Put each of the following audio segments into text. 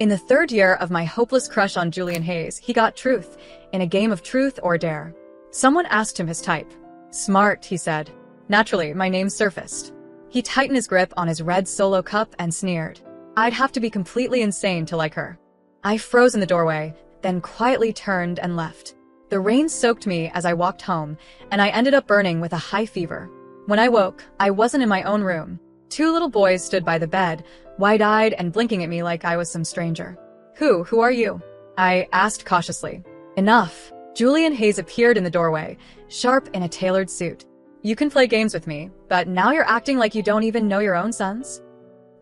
In the third year of my hopeless crush on Julian Hayes, he got truth in a game of truth or dare. Someone asked him his type. Smart, he said. Naturally, my name surfaced. He tightened his grip on his red Solo cup and sneered. I'd have to be completely insane to like her. I froze in the doorway, then quietly turned and left. The rain soaked me as I walked home, and I ended up burning with a high fever. When I woke, I wasn't in my own room. Two little boys stood by the bed, wide-eyed and blinking at me like I was some stranger. Who are you? I asked cautiously. Enough. Julian Hayes appeared in the doorway, sharp in a tailored suit. You can play games with me, but now you're acting like you don't even know your own sons?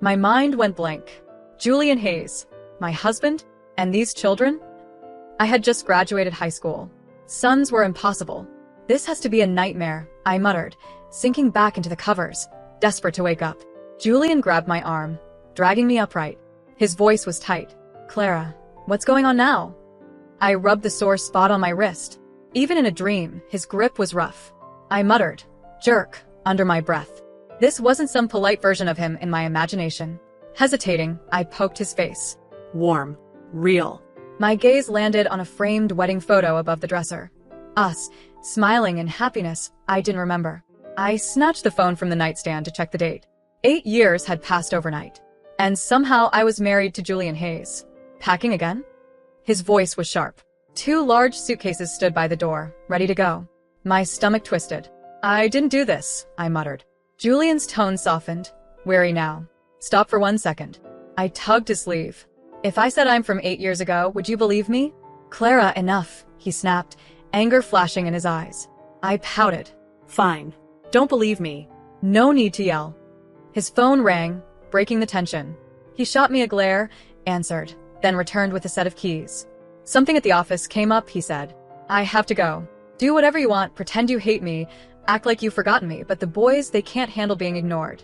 My mind went blank. Julian Hayes, my husband, and these children? I had just graduated high school. Sons were impossible. This has to be a nightmare, I muttered, sinking back into the covers, desperate to wake up. Julian grabbed my arm, dragging me upright. His voice was tight. Clara, what's going on now? I rubbed the sore spot on my wrist. Even in a dream, his grip was rough. I muttered, jerk, under my breath. This wasn't some polite version of him in my imagination. Hesitating, I poked his face. Warm. Real. My gaze landed on a framed wedding photo above the dresser. Us, smiling in happiness, I didn't remember. I snatched the phone from the nightstand to check the date. 8 years had passed overnight. And somehow I was married to Julian Hayes. Packing again? His voice was sharp. 2 large suitcases stood by the door, ready to go. My stomach twisted. I didn't do this, I muttered. Julian's tone softened. Weary now. Stop for 1 second. I tugged his sleeve. If I said I'm from 8 years ago, would you believe me? Clara, enough, he snapped, anger flashing in his eyes. I pouted. Fine. Don't believe me. No need to yell. His phone rang, breaking the tension. He shot me a glare, answered, then returned with a set of keys. Something at the office came up, he said. I have to go. Do whatever you want, pretend you hate me, act like you've forgotten me, but the boys, they can't handle being ignored.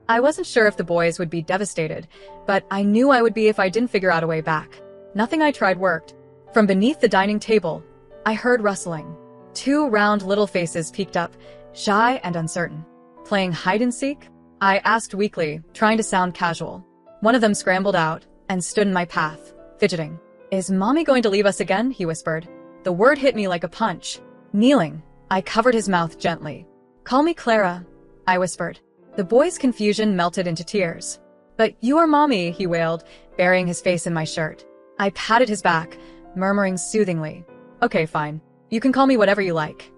I wasn't sure if the boys would be devastated, but I knew I would be if I didn't figure out a way back. Nothing I tried worked. From beneath the dining table, I heard rustling. 2 round little faces peeked up, shy and uncertain. Playing hide-and-seek? I asked weakly, trying to sound casual. One of them scrambled out and stood in my path, fidgeting. Is Mommy going to leave us again? He whispered. The word hit me like a punch. Kneeling, I covered his mouth gently. Call me Clara, I whispered. The boy's confusion melted into tears. But you are Mommy, he wailed, burying his face in my shirt. I patted his back, murmuring soothingly. Okay, fine. You can call me whatever you like.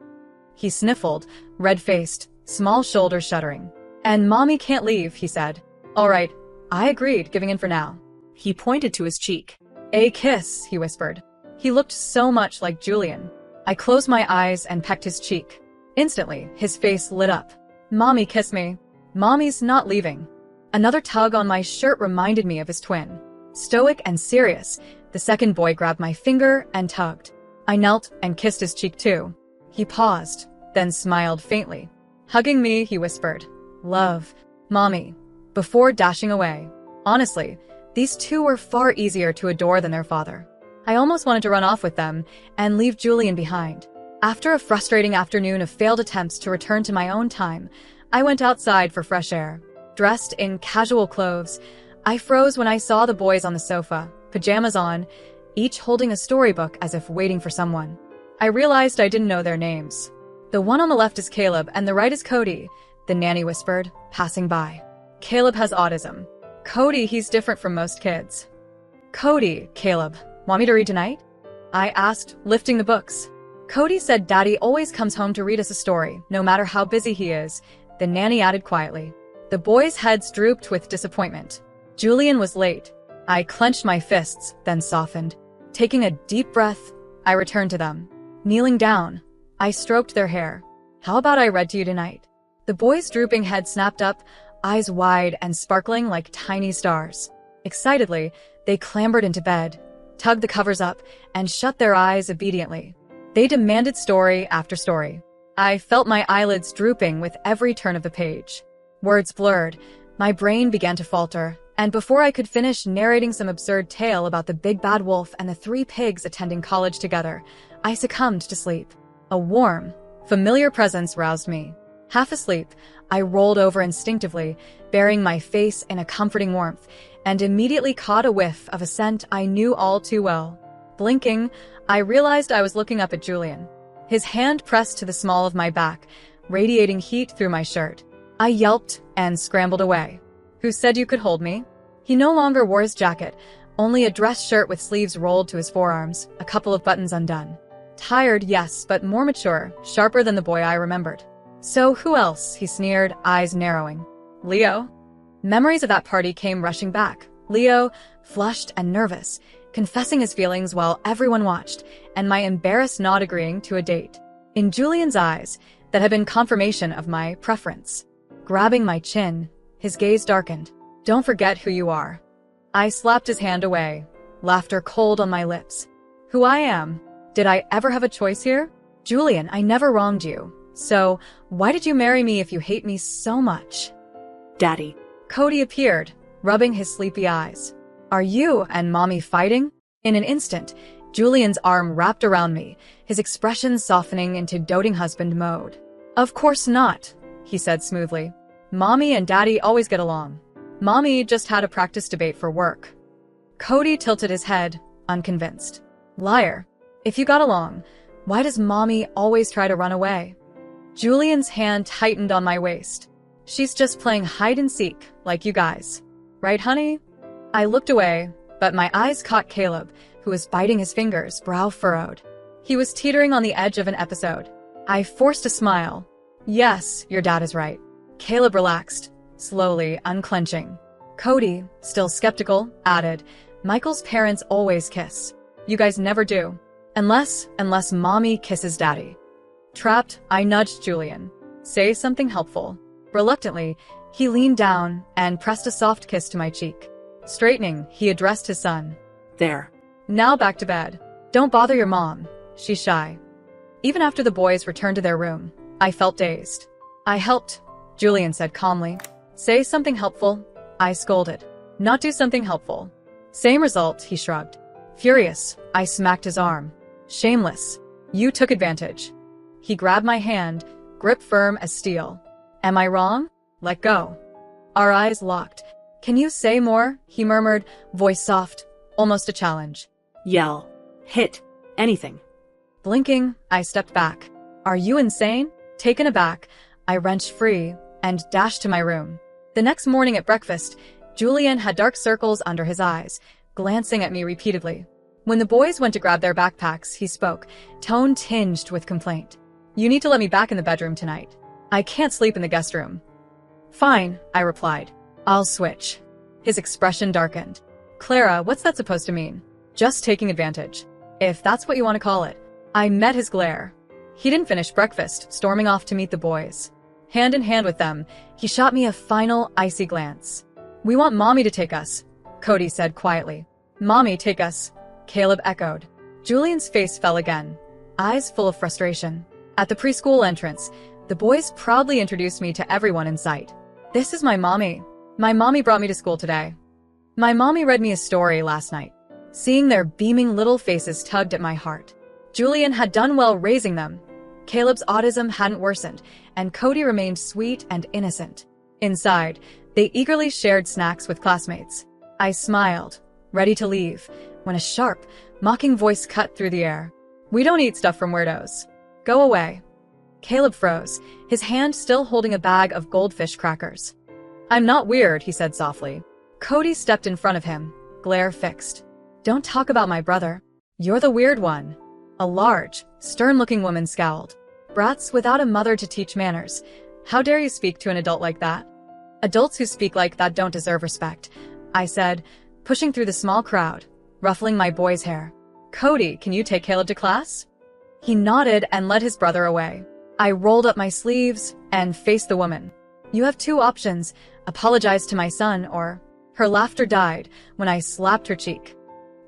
He sniffled, red-faced, small shoulders shuddering. And Mommy can't leave, he said. All right, I agreed, giving in for now. He pointed to his cheek. A kiss, he whispered. He looked so much like Julian. I closed my eyes and pecked his cheek. Instantly, his face lit up. Mommy, kiss me. Mommy's not leaving. Another tug on my shirt reminded me of his twin. Stoic and serious, the second boy grabbed my finger and tugged. I knelt and kissed his cheek too. He paused, then smiled faintly. Hugging me, he whispered, Love, Mommy, before dashing away. Honestly, these 2 were far easier to adore than their father. I almost wanted to run off with them and leave Julian behind. After a frustrating afternoon of failed attempts to return to my own time, I went outside for fresh air. Dressed in casual clothes, I froze when I saw the boys on the sofa, pajamas on, each holding a storybook as if waiting for someone. I realized I didn't know their names. The one on the left is Caleb and the right is Cody, the nanny whispered, passing by. Caleb has autism. Cody, he's different from most kids. Cody, Caleb, want me to read tonight? I asked, lifting the books. Cody said Daddy always comes home to read us a story, no matter how busy he is, the nanny added quietly. The boys' heads drooped with disappointment. Julian was late. I clenched my fists, then softened. Taking a deep breath, I returned to them. Kneeling down, I stroked their hair. How about I read to you tonight? The boys' drooping head snapped up, eyes wide and sparkling like tiny stars. Excitedly, they clambered into bed, tugged the covers up, and shut their eyes obediently. They demanded story after story. I felt my eyelids drooping with every turn of the page. Words blurred, my brain began to falter, and before I could finish narrating some absurd tale about the big bad wolf and the 3 pigs attending college together, I succumbed to sleep. A warm, familiar presence roused me. Half asleep, I rolled over instinctively, burying my face in a comforting warmth, and immediately caught a whiff of a scent I knew all too well. Blinking, I realized I was looking up at Julian. His hand pressed to the small of my back, radiating heat through my shirt. I yelped and scrambled away. "Who said you could hold me?" He no longer wore his jacket, only a dress shirt with sleeves rolled to his forearms, a couple of buttons undone. Tired, yes, but more mature, sharper than the boy I remembered. "So who else?" he sneered, eyes narrowing. "Leo?" Memories of that party came rushing back. Leo, flushed and nervous, confessing his feelings while everyone watched, and my embarrassed not agreeing to a date. In Julian's eyes, that had been confirmation of my preference. Grabbing my chin, his gaze darkened. "Don't forget who you are." I slapped his hand away, laughter cold on my lips. "Who I am? Did I ever have a choice here? Julian, I never wronged you. So, why did you marry me if you hate me so much?" Daddy. Cody appeared, rubbing his sleepy eyes. "Are you and Mommy fighting?" In an instant, Julian's arm wrapped around me, his expression softening into doting husband mode. "Of course not," he said smoothly. "Mommy and Daddy always get along. Mommy just had a practice debate for work." Cody tilted his head, unconvinced. "Liar. If you got along, why does Mommy always try to run away?" Julian's hand tightened on my waist. "She's just playing hide and seek, like you guys. Right, honey?" I looked away, but my eyes caught Caleb, who was biting his fingers, brow furrowed. He was teetering on the edge of an episode. I forced a smile. "Yes, your dad is right." Caleb relaxed, slowly unclenching. Cody, still skeptical, added, "Michael's parents always kiss. You guys never do. Unless Mommy kisses Daddy." Trapped, I nudged Julian. "Say something helpful." Reluctantly, he leaned down and pressed a soft kiss to my cheek. Straightening, he addressed his son. "There. Now back to bed. Don't bother your mom. She's shy." Even after the boys returned to their room, I felt dazed. "I helped," Julian said calmly. "Say something helpful," I scolded. "Not do something helpful." Same result, he shrugged. Furious, I smacked his arm. "Shameless. You took advantage." He grabbed my hand, grip firm as steel. "Am I wrong? Let go." Our eyes locked. "Can you say more?" he murmured, voice soft, almost a challenge. Yell. Hit. Anything. Blinking, I stepped back. "Are you insane?" Taken aback, I wrenched free and dashed to my room. The next morning at breakfast, Julian had dark circles under his eyes, glancing at me repeatedly. When the boys went to grab their backpacks, he spoke, tone tinged with complaint. "You need to let me back in the bedroom tonight. I can't sleep in the guest room." "Fine," I replied. "I'll switch." His expression darkened. "Clara, what's that supposed to mean?" "Just taking advantage. If that's what you want to call it." I met his glare. He didn't finish breakfast, storming off to meet the boys. Hand in hand with them, he shot me a final, icy glance. "We want Mommy to take us," Cody said quietly. "Mommy, take us," Caleb echoed. Julian's face fell again, eyes full of frustration. At the preschool entrance, the boys proudly introduced me to everyone in sight. "This is my mommy. My mommy brought me to school today. My mommy read me a story last night." Seeing their beaming little faces tugged at my heart. Julian had done well raising them. Caleb's autism hadn't worsened, and Cody remained sweet and innocent. Inside, they eagerly shared snacks with classmates. I smiled, ready to leave, when a sharp, mocking voice cut through the air. "We don't eat stuff from weirdos. Go away." Caleb froze, his hand still holding a bag of goldfish crackers. "I'm not weird," he said softly. Cody stepped in front of him, glare fixed. "Don't talk about my brother. You're the weird one." A large, stern-looking woman scowled. "Brats without a mother to teach manners. How dare you speak to an adult like that?" "Adults who speak like that don't deserve respect," I said, pushing through the small crowd, ruffling my boy's hair. "Cody, can you take Caleb to class?" He nodded and led his brother away. I rolled up my sleeves and faced the woman. "You have two options, apologize to my son or—" Her laughter died when I slapped her cheek.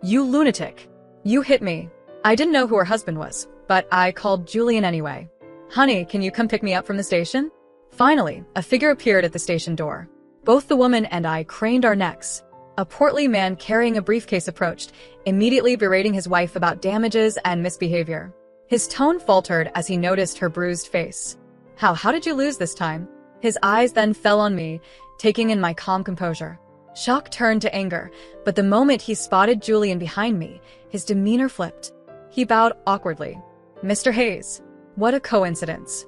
"You lunatic. You hit me." I didn't know who her husband was, but I called Julian anyway. "Honey, can you come pick me up from the station?" Finally, a figure appeared at the station door. Both the woman and I craned our necks. A portly man carrying a briefcase approached, immediately berating his wife about damages and misbehavior. His tone faltered as he noticed her bruised face. How did you lose this time?" His eyes then fell on me, taking in my calm composure. Shock turned to anger, but the moment he spotted Julian behind me, his demeanor flipped. He bowed awkwardly. "Mr. Hayes, what a coincidence."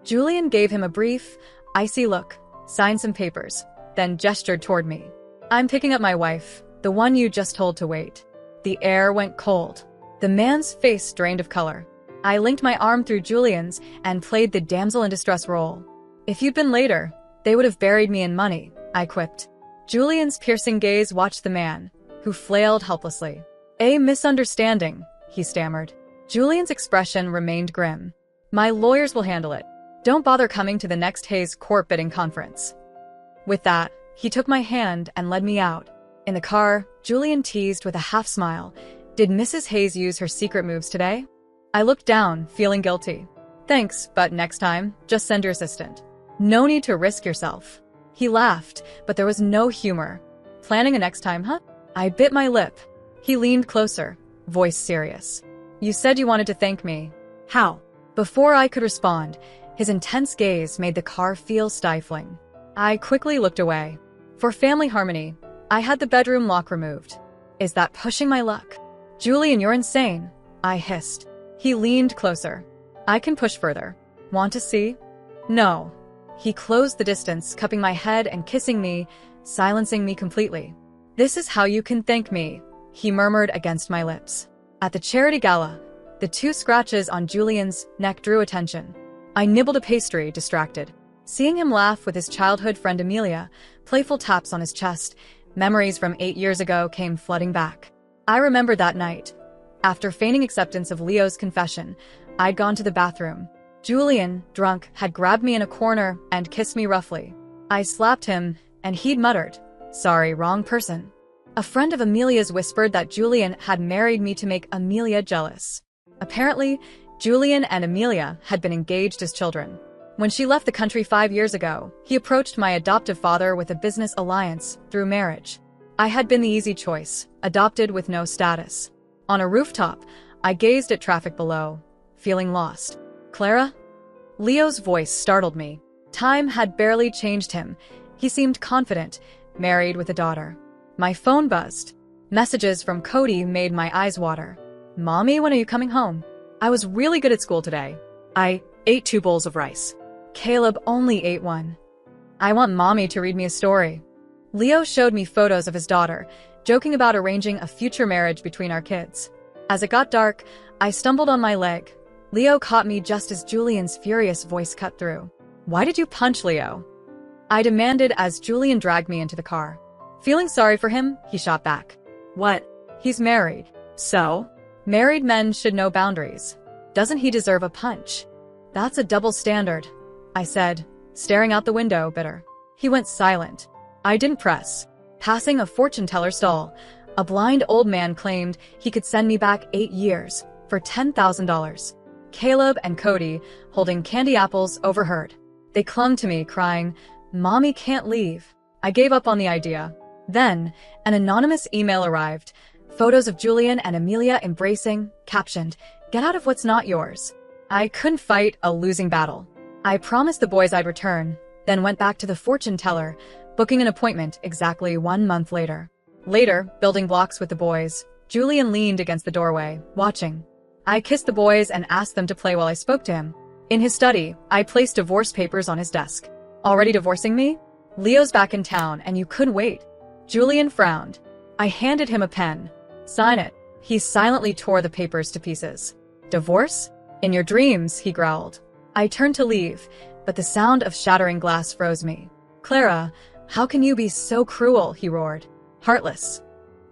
Julian gave him a brief, icy look, signed some papers, then gestured toward me. "I'm picking up my wife, the one you just told to wait." The air went cold. The man's face drained of color. I linked my arm through Julian's and played the damsel in distress role. "If you'd been later, they would have buried me in money," I quipped. Julian's piercing gaze watched the man, who flailed helplessly. "A misunderstanding," he stammered. Julian's expression remained grim. "My lawyers will handle it. Don't bother coming to the next Hayes court bidding conference." With that, he took my hand and led me out. In the car, Julian teased with a half smile, "Did Mrs. Hayes use her secret moves today?" I looked down, feeling guilty. "Thanks, but next time, just send your assistant. No need to risk yourself." He laughed, but there was no humor. "Planning a next time, huh?" I bit my lip. He leaned closer, voice serious. "You said you wanted to thank me." How? Before I could respond, his intense gaze made the car feel stifling. I quickly looked away. For family harmony, I had the bedroom lock removed. "Is that pushing my luck?" "Julian, you're insane," I hissed. He leaned closer. "I can push further. Want to see?" "No." He closed the distance, cupping my head and kissing me, silencing me completely. "This is how you can thank me," he murmured against my lips. At the charity gala, the 2 scratches on Julian's neck drew attention. I nibbled a pastry, distracted. Seeing him laugh with his childhood friend Amelia, playful taps on his chest, memories from 8 years ago came flooding back. I remembered that night. After feigning acceptance of Leo's confession, I'd gone to the bathroom. Julian, drunk, had grabbed me in a corner and kissed me roughly. I slapped him, and he'd muttered, "Sorry, wrong person." A friend of Amelia's whispered that Julian had married me to make Amelia jealous. Apparently, Julian and Amelia had been engaged as children. When she left the country 5 years ago, he approached my adoptive father with a business alliance through marriage. I had been the easy choice, adopted with no status. On a rooftop, I gazed at traffic below, feeling lost. "Clara?" Leo's voice startled me. Time had barely changed him. He seemed confident, married with a daughter. My phone buzzed. Messages from Cody made my eyes water. "Mommy, when are you coming home?" "I was really good at school today. I ate 2 bowls of rice." Caleb only ate 1. "I want Mommy to read me a story." Leo showed me photos of his daughter, joking about arranging a future marriage between our kids. As it got dark, I stumbled on my leg. Leo caught me just as Julian's furious voice cut through. "Why did you punch Leo?" I demanded as Julian dragged me into the car. Feeling sorry for him, he shot back. What? "He's married." So? "Married men should know boundaries. Doesn't he deserve a punch?" "That's a double standard," I said, staring out the window, bitter. He went silent. I didn't press. Passing a fortune teller stall, a blind old man claimed he could send me back 8 years for $10,000. Caleb and Cody, holding candy apples, overheard. They clung to me, crying, "Mommy can't leave." I gave up on the idea. Then, an anonymous email arrived. Photos of Julian and Amelia embracing, captioned, "Get out of what's not yours." I couldn't fight a losing battle. I promised the boys I'd return, then went back to the fortune teller, booking an appointment exactly 1 month later. Later, building blocks with the boys, Julian leaned against the doorway, watching. I kissed the boys and asked them to play while I spoke to him. In his study, I placed divorce papers on his desk. "Already divorcing me? Leo's back in town and you couldn't wait." Julian frowned. I handed him a pen. "Sign it." He silently tore the papers to pieces. "Divorce? In your dreams," he growled. I turned to leave, but the sound of shattering glass froze me. "Clara, how can you be so cruel?" he roared. "Heartless."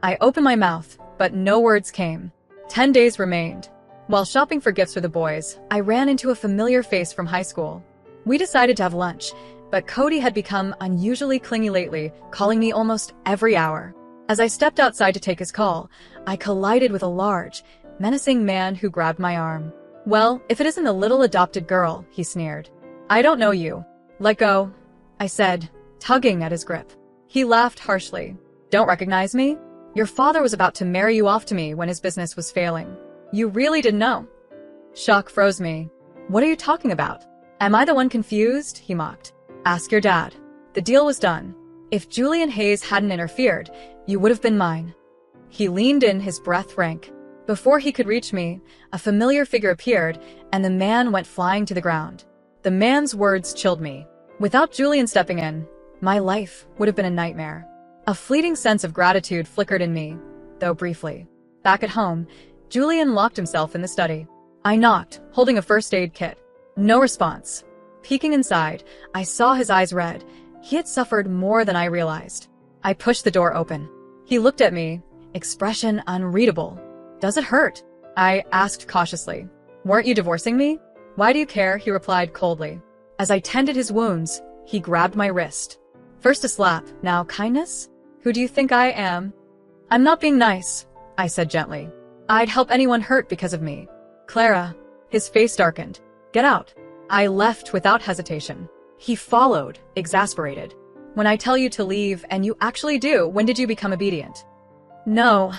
I opened my mouth, but no words came. 10 days remained. While shopping for gifts for the boys, I ran into a familiar face from high school. We decided to have lunch, but Cody had become unusually clingy lately, calling me almost every hour. As I stepped outside to take his call, I collided with a large, menacing man who grabbed my arm. "Well, if it isn't the little adopted girl," he sneered. "I don't know you." "Let go," I said, tugging at his grip. He laughed harshly. "Don't recognize me? Your father was about to marry you off to me when his business was failing. You really didn't know." Shock froze me. "What are you talking about? Am I the one confused?" he mocked. "Ask your dad." The deal was done. If Julian Hayes hadn't interfered, you would have been mine. He leaned in, his breath rank. Before he could reach me, a familiar figure appeared, and the man went flying to the ground. The man's words chilled me. Without Julian stepping in, my life would have been a nightmare. A fleeting sense of gratitude flickered in me, though briefly. Back at home, Julian locked himself in the study. I knocked, holding a first aid kit. No response. Peeking inside, I saw his eyes red. He had suffered more than I realized. I pushed the door open. He looked at me, expression unreadable. Does it hurt? I asked cautiously. Weren't you divorcing me? Why do you care? He replied coldly. As I tended his wounds, he grabbed my wrist. First a slap, now kindness? Who do you think I am? I'm not being nice, I said gently. I'd help anyone hurt because of me. Clara. His face darkened. Get out. I left without hesitation. He followed, exasperated. When I tell you to leave and you actually do, when did you become obedient? No,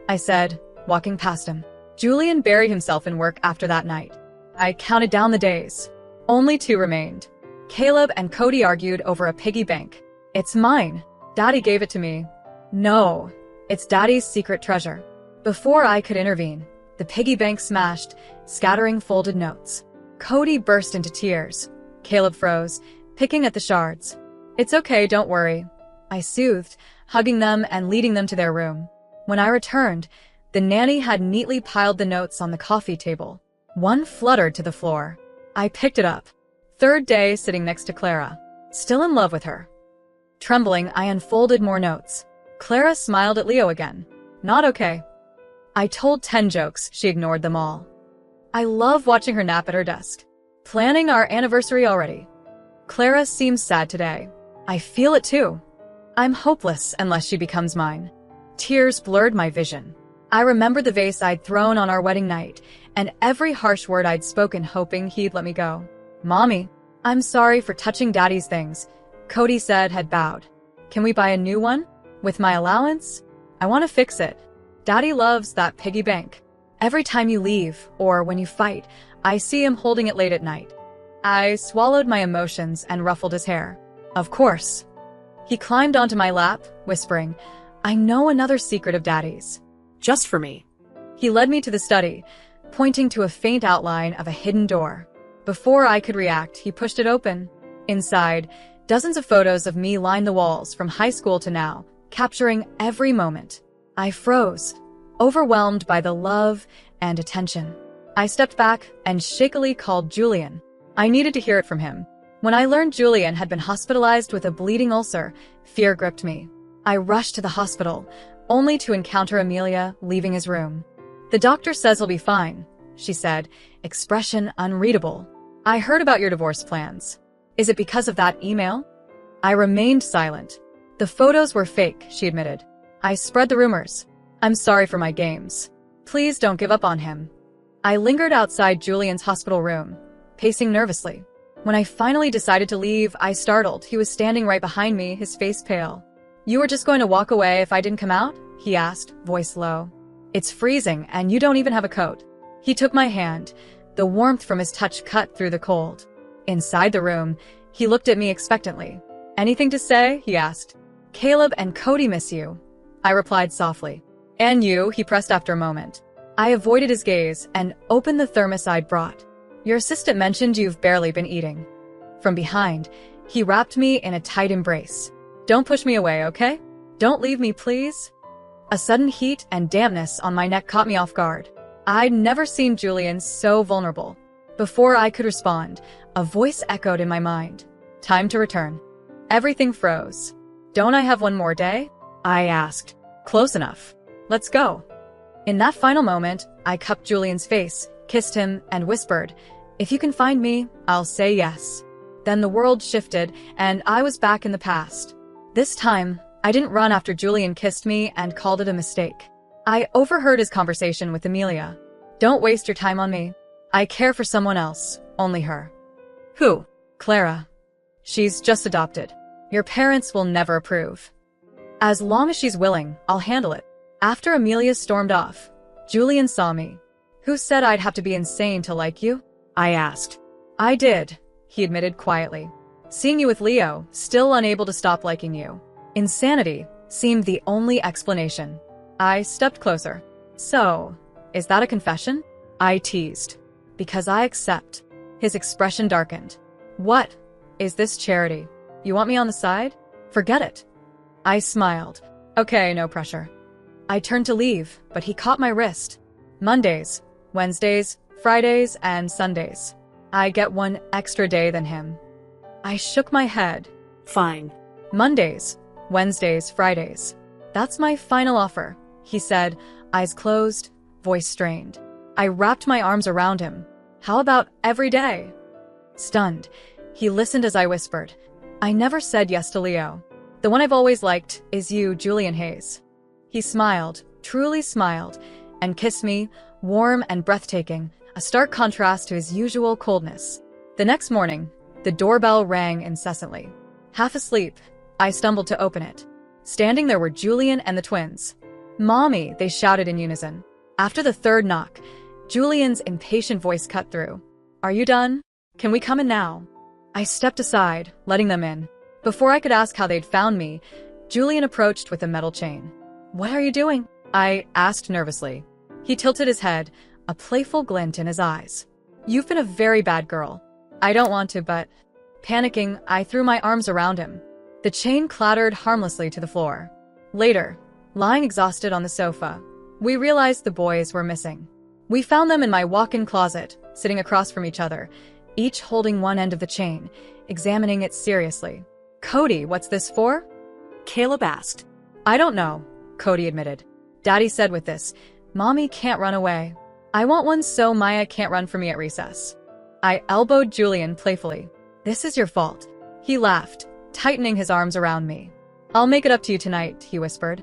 I said, walking past him. Julian buried himself in work after that night. I counted down the days. Only 2 remained. Caleb and Cody argued over a piggy bank. It's mine. Daddy gave it to me. No, it's Daddy's secret treasure. Before I could intervene, the piggy bank smashed, scattering folded notes. Cody burst into tears. Caleb froze, picking at the shards. It's okay, don't worry. I soothed, hugging them and leading them to their room. When I returned, the nanny had neatly piled the notes on the coffee table. One fluttered to the floor. I picked it up. 3rd day sitting next to Clara. Still in love with her. Trembling, I unfolded more notes. Clara smiled at Leo again. Not okay. I told 10 jokes, she ignored them all. I love watching her nap at her desk. Planning our anniversary already. Clara seems sad today. I feel it too. I'm hopeless unless she becomes mine. Tears blurred my vision. I remembered the vase I'd thrown on our wedding night, and every harsh word I'd spoken hoping he'd let me go. Mommy, I'm sorry for touching Daddy's things, Cody said, had bowed. Can we buy a new one? With my allowance? I want to fix it. Daddy loves that piggy bank. Every time you leave, or when you fight, I see him holding it late at night. I swallowed my emotions and ruffled his hair. Of course. He climbed onto my lap, whispering, I know another secret of Daddy's. Just for me. He led me to the study, pointing to a faint outline of a hidden door. Before I could react, he pushed it open. Inside, dozens of photos of me lined the walls from high school to now, capturing every moment. I froze, overwhelmed by the love and attention. I stepped back and shakily called Julian. I needed to hear it from him. When I learned Julian had been hospitalized with a bleeding ulcer, fear gripped me. I rushed to the hospital, only to encounter Amelia leaving his room. The doctor says he'll be fine, she said, expression unreadable. I heard about your divorce plans. Is it because of that email? I remained silent. The photos were fake, she admitted. I spread the rumors. I'm sorry for my games. Please don't give up on him. I lingered outside Julian's hospital room, pacing nervously. When I finally decided to leave, I startled. He was standing right behind me, his face pale. You were just going to walk away if I didn't come out? He asked, voice low. It's freezing, and you don't even have a coat. He took my hand. The warmth from his touch cut through the cold. Inside the room, he looked at me expectantly. Anything to say? He asked. Caleb and Cody miss you, I replied softly. And you, he pressed after a moment. I avoided his gaze and opened the thermos I'd brought. Your assistant mentioned you've barely been eating. From behind, he wrapped me in a tight embrace. Don't push me away, okay? Don't leave me, please. A sudden heat and dampness on my neck caught me off guard. I'd never seen Julian so vulnerable. Before I could respond, a voice echoed in my mind. Time to return. Everything froze. Don't I have one more day? I asked. Close enough. Let's go. In that final moment, I cupped Julian's face, kissed him, and whispered, if you can find me, I'll say yes. Then the world shifted, and I was back in the past. This time, I didn't run after Julian kissed me and called it a mistake. I overheard his conversation with Amelia. Don't waste your time on me. I care for someone else, only her. Who? Clara. She's just adopted. Your parents will never approve. As long as she's willing, I'll handle it. After Amelia stormed off, Julian saw me. Who said I'd have to be insane to like you? I asked. I did, he admitted quietly. Seeing you with Leo, still unable to stop liking you. Insanity seemed the only explanation. I stepped closer. So, is that a confession? I teased. Because I accept. His expression darkened. What? Is this charity? You want me on the side? Forget it. I smiled. Okay, no pressure. I turned to leave, but he caught my wrist. Mondays, Wednesdays, Fridays, and Sundays. I get one extra day than him. I shook my head. Fine. Mondays, Wednesdays, Fridays. That's my final offer, he said, eyes closed, voice strained. I wrapped my arms around him. How about every day? Stunned, he listened as I whispered. I never said yes to Leo. The one I've always liked is you, Julian Hayes. He smiled, truly smiled, and kissed me, warm and breathtaking, a stark contrast to his usual coldness. The next morning, the doorbell rang incessantly. Half asleep, I stumbled to open it. Standing there were Julian and the twins. Mommy, they shouted in unison. After the third knock, Julian's impatient voice cut through. Are you done? Can we come in now? I stepped aside, letting them in. Before I could ask how they'd found me, Julian approached with a metal chain. What are you doing? I asked nervously. He tilted his head, a playful glint in his eyes. You've been a very bad girl. I don't want to, but... Panicking, I threw my arms around him. The chain clattered harmlessly to the floor. Later, lying exhausted on the sofa, we realized the boys were missing. We found them in my walk-in closet, sitting across from each other, each holding one end of the chain, examining it seriously. Cody, what's this for? Caleb asked. I don't know, Cody admitted. Daddy said with this, Mommy can't run away. I want one so Maya can't run for me at recess. I elbowed Julian playfully. This is your fault. He laughed, tightening his arms around me. I'll make it up to you tonight, he whispered.